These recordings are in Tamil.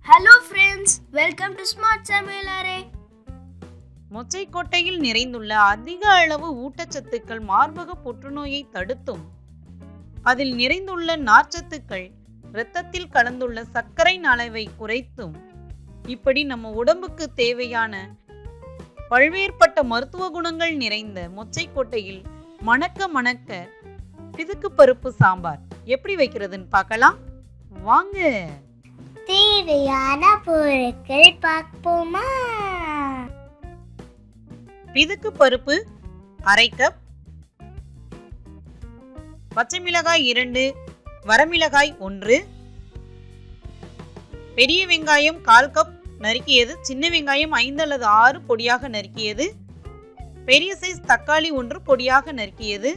Hello friends, welcome to Smart Samilare. மொச்சைக்கொட்டையில் நிறைந்துள்ள அதிக அளவு ஊட்டச்சத்துக்கள் மார்பக புற்றுநோயை தடுத்தும் அதில் நிறைந்துள்ள நார்ச்சத்துக்கள் இரத்தத்தில் கலந்துள்ள சர்க்கரை அளவை குறைத்தும் இப்படி நம்ம உடம்புக்கு தேவையான பல்வேறுபட்ட மருத்துவ குணங்கள் நிறைந்த மொச்சைக்கொட்டையில் மணக்க மணக்க பிதுக்கு பருப்பு சாம்பார் எப்படி வைக்கிறதுன்னு பார்க்கலாம் வாங்க. தேவையான பொருட்கள் பார்ப்போமா? பிதுக்கு பருப்பு 1/2 கப், பச்சை மிளகாய் 2, வரமிளகாய் 1, பெரிய வெங்காயம் 1/4 கப் நறுக்கியது, சின்ன வெங்காயம் 5 அல்லது 6 பொடியாக நறுக்கியது, பெரிய சைஸ் தக்காளி 1 பொடியாக நறுக்கியது,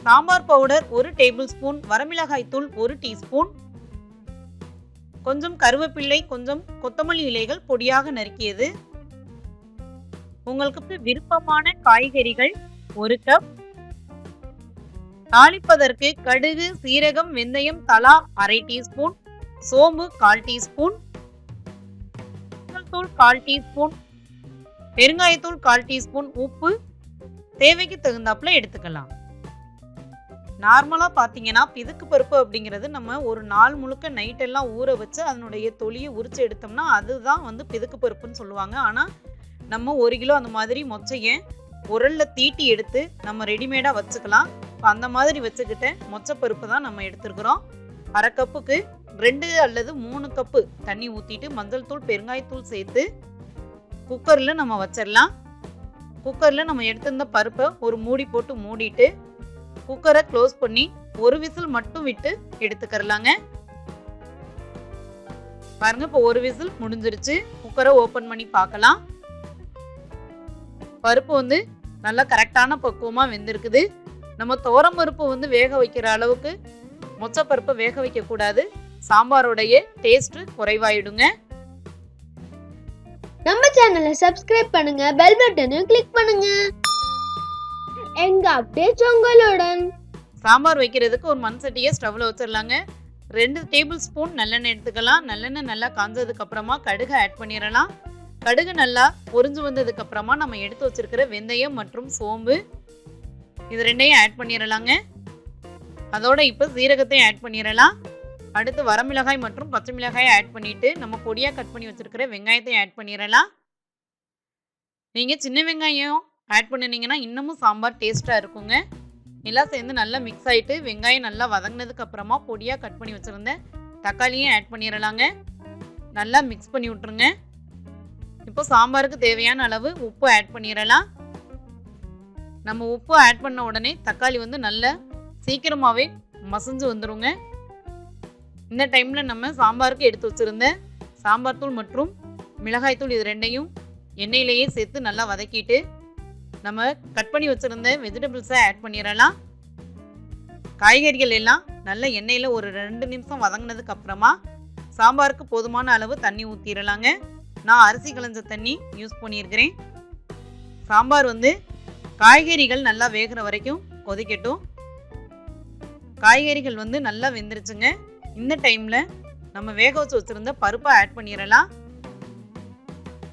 சாம்பார் பவுடர் 1 டேபிள் ஸ்பூன், வரமிளகாய் தூள் 1 டீஸ்பூன், கொஞ்சம் கருவேப்பிள்ளை, கொஞ்சம் கொத்தமல்லி இலைகள் பொடியாக நறுக்கியது, உங்களுக்கு விருப்பமான காய்கறிகள் 1 கப், தாளிப்பதற்கு கடுகு, சீரகம், வெந்தயம் தலா 1/2 டீஸ்பூன், சோம்பு 1/4 டீஸ்பூன், தூள் 1/4 டீஸ்பூன், பெருங்காயத்தூள் 1/4 டீஸ்பூன், உப்பு தேவைக்கு தகுந்தாப்புல எடுத்துக்கலாம். நார்மலா பாத்தீங்கன்னா பிதுக்கு பருப்பு அப்படிங்கிறது நம்ம ஒரு நாள் முழுக்க நைட் எல்லாம் ஊற வச்சு அதனுடைய தொலியை உரிச்சு எடுத்தோம்னா அதுதான் பிதுக்கு பருப்புன்னு சொல்லுவாங்க. ஆனா நம்ம 1 கிலோ அந்த மாதிரி மொச்சையை உரல்ல தீட்டி எடுத்து நம்ம ரெடிமேடா வச்சுக்கலாம். அந்த மாதிரி வச்சுக்கிட்ட மொச்சப்பருப்பு தான் நம்ம எடுத்துருக்குறோம். 1/2 கப்புக்கு 2 அல்லது 3 கப்பு தண்ணி ஊற்றிட்டு மஞ்சள் தூள், பெருங்காயத்தூள் சேர்த்து குக்கரில் நம்ம வச்சிடலாம். குக்கரில் நம்ம எடுத்திருந்த பருப்பை ஒரு மூடி போட்டு மூடிட்டு குக்கரை க்ளோஸ் பண்ணி ஒரு விசில் மட்டும் விட்டு எடுத்துக்கறலாங்க. பாருங்க, இப்போ ஒரு விசில் முடிஞ்சிருச்சு. குக்கரை ஓபன் பண்ணி பார்க்கலாம். பருப்பு நல்லா கரெக்டான பக்குவமா வெந்திருக்குது. நம்ம துவரம் பருப்பு வேக வைக்கிற அளவுக்கு மொச்சப்பருப்பை வேக வைக்க கூடாது. சாம்பாரோடைய டேஸ்ட் குறைவாயிடுங்க. நம்ம சேனலை சப்ஸ்கிரைப் பண்ணுங்க, பெல் பட்டனையும் கிளிக் பண்ணுங்க. எங்க அப்டேட்ஸ் உங்களுடன். சாம்பார் வைக்கிறதுக்கு ஒரு மண் சட்டியை ஸ்டவ்ல வச்சிடலாங்க. 2 டேபிள் ஸ்பூன் நல்லெண்ணெய் எடுத்துக்கலாம். நல்லெண்ணெய் நல்லா காஞ்சதுக்கு அப்புறமா கடுகு ஆட் பண்ணிடலாம். கடுகு நல்லா பொரிஞ்சு வந்ததுக்கு அப்புறமா நம்ம எடுத்து வச்சிருக்கிற வெந்தயம் மற்றும் சோம்பு இது 2ஐயும் ஆட் பண்ணிடலாங்க. அதோட இப்போ சீரகத்தையும் ஆட் பண்ணிடலாம். அடுத்து வரமிளகாய் மற்றும் பச்சை மிளகாயை ஆட் பண்ணிட்டு நம்ம பொடியாக கட் பண்ணி வச்சிருக்கிற வெங்காயத்தையும் ஆட் பண்ணிடலாம். நீங்கள் சின்ன வெங்காயம் ஆட் பண்ணினீங்கன்னா இன்னமும் சாம்பார் டேஸ்ட்டாக இருக்குங்க. எல்லாம் சேர்ந்து நல்லா மிக்ஸ் ஆகிட்டு வெங்காயம் நல்லா வதங்கினதுக்கு அப்புறமா பொடியாக கட் பண்ணி வச்சுருந்தேன் தக்காளியும் ஆட் பண்ணிடலாங்க. நல்லா மிக்ஸ் பண்ணி விட்ருங்க. இப்போ சாம்பாருக்கு தேவையான அளவு உப்பு ஆட் பண்ணிடலாம். நம்ம உப்பு ஆட் பண்ண உடனே தக்காளி நல்லா சீக்கிரமாகவே மசிஞ்சு வந்துடுங்க. இந்த டைமில் நம்ம சாம்பாருக்கு எடுத்து வச்சுருந்த சாம்பார் தூள் மற்றும் மிளகாய் தூள் இது 2ஐயும் எண்ணெயிலேயே சேர்த்து நல்லா வதக்கிட்டு நம்ம கட் பண்ணி வச்சுருந்த வெஜிடபிள்ஸை ஆட் பண்ணிடலாம். காய்கறிகள் எல்லாம் நல்ல எண்ணெயில் ஒரு 2 நிமிஷம் வதங்கினதுக்கு அப்புறமா சாம்பாருக்கு போதுமான அளவு தண்ணி ஊற்றிடலாங்க. நான் அரிசி களைஞ்ச தண்ணி யூஸ் பண்ணியிருக்கிறேன். சாம்பார் காய்கறிகள் நல்லா வேகிற வரைக்கும் கொதிக்கட்டும். காய்கறிகள் நல்லா வெந்துருச்சுங்க. இந்த டைமில் நம்ம வேக வச்சு வச்சுருந்த பருப்பை ஆட் பண்ணிடலாம்.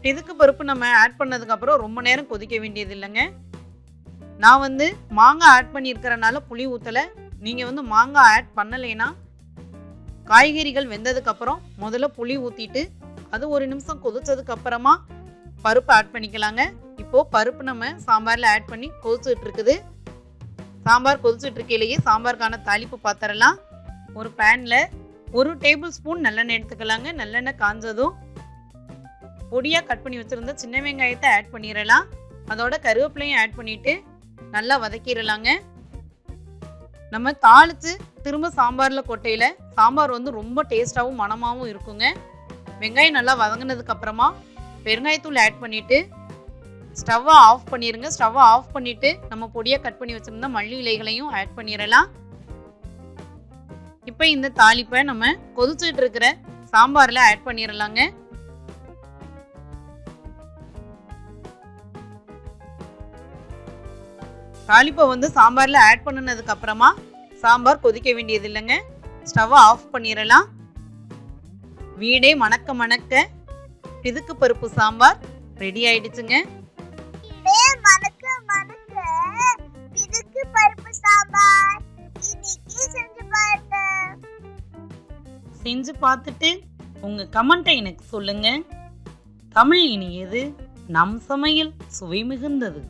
பிதுக்கு பருப்பு நம்ம ஆட் பண்ணதுக்கப்புறம் ரொம்ப நேரம் கொதிக்க வேண்டியது இல்லைங்க. நான் மாங்காய் ஆட் பண்ணியிருக்கிறனால புளி ஊற்றலை. நீங்கள் மாங்காய் ஆட் பண்ணலைன்னா காய்கறிகள் வெந்ததுக்கப்புறம் முதல்ல புளி ஊற்றிட்டு அது 1 நிமிஷம் கொதிச்சதுக்கு அப்புறமா பருப்பு ஆட் பண்ணிக்கலாங்க. இப்போது பருப்பு நம்ம சாம்பாரில் ஆட் பண்ணி கொதிச்சுட்டு இருக்குது. சாம்பார் கொதிச்சுட்டு இருக்கையிலேயே சாம்பாருக்கான தாளிப்பு பாத்திரலாம். ஒரு பேனில் 1 டேபிள் ஸ்பூன் நல்லெண்ணெய் எடுத்துக்கலாங்க. நல்லெண்ணெய் காஞ்சதும் பொடியாக கட் பண்ணி வச்சுருந்த சின்ன வெங்காயத்தை ஆட் பண்ணிடலாம். அதோட கருவேப்பிலையும் ஆட் பண்ணிவிட்டு நல்லா வதக்கிடலாங்க. நம்ம தாளித்து திரும்ப சாம்பாரில் கொட்டையில் சாம்பார் ரொம்ப டேஸ்ட்டாகவும் மணமாகவும் இருக்குங்க. வெங்காயம் நல்லா வதங்கினதுக்கு அப்புறமா பெருங்காயத்தூள் ஆட் பண்ணிவிட்டு ஸ்டவ்வை ஆஃப் பண்ணிடுங்க. ஸ்டவ்வை ஆஃப் பண்ணிவிட்டு நம்ம பொடியாக கட் பண்ணி வச்சுருந்த மல்லி இலைகளையும் ஆட் பண்ணிடலாம். இப்போ இந்த தாளிப்பை நம்ம கொதிச்சுட்டு இருக்கிற சாம்பாரில் ஆட் பண்ணிடலாங்க. தாளிப்பை சாம்பாரில் ஆட் பண்ணினதுக்கு அப்புறமா சாம்பார் கொதிக்க வேண்டியது இல்லைங்க. ஸ்டவ்வை ஆஃப் பண்ணிடலாம். வீடே மணக்க மணக்க பிதுக்கு பருப்பு சாம்பார் ரெடி ஆயிடுச்சுங்க. மணக்க மணக்க பிதுக்கு பருப்பு சாம்பார் இன்னைக்கு செஞ்சு பாருங்க. செஞ்சு பார்த்துட்டு உங்க கமெண்ட்டை எனக்கு சொல்லுங்க. தமிழ் இனியது, நம் சமையல் சுவை மிகுந்தது.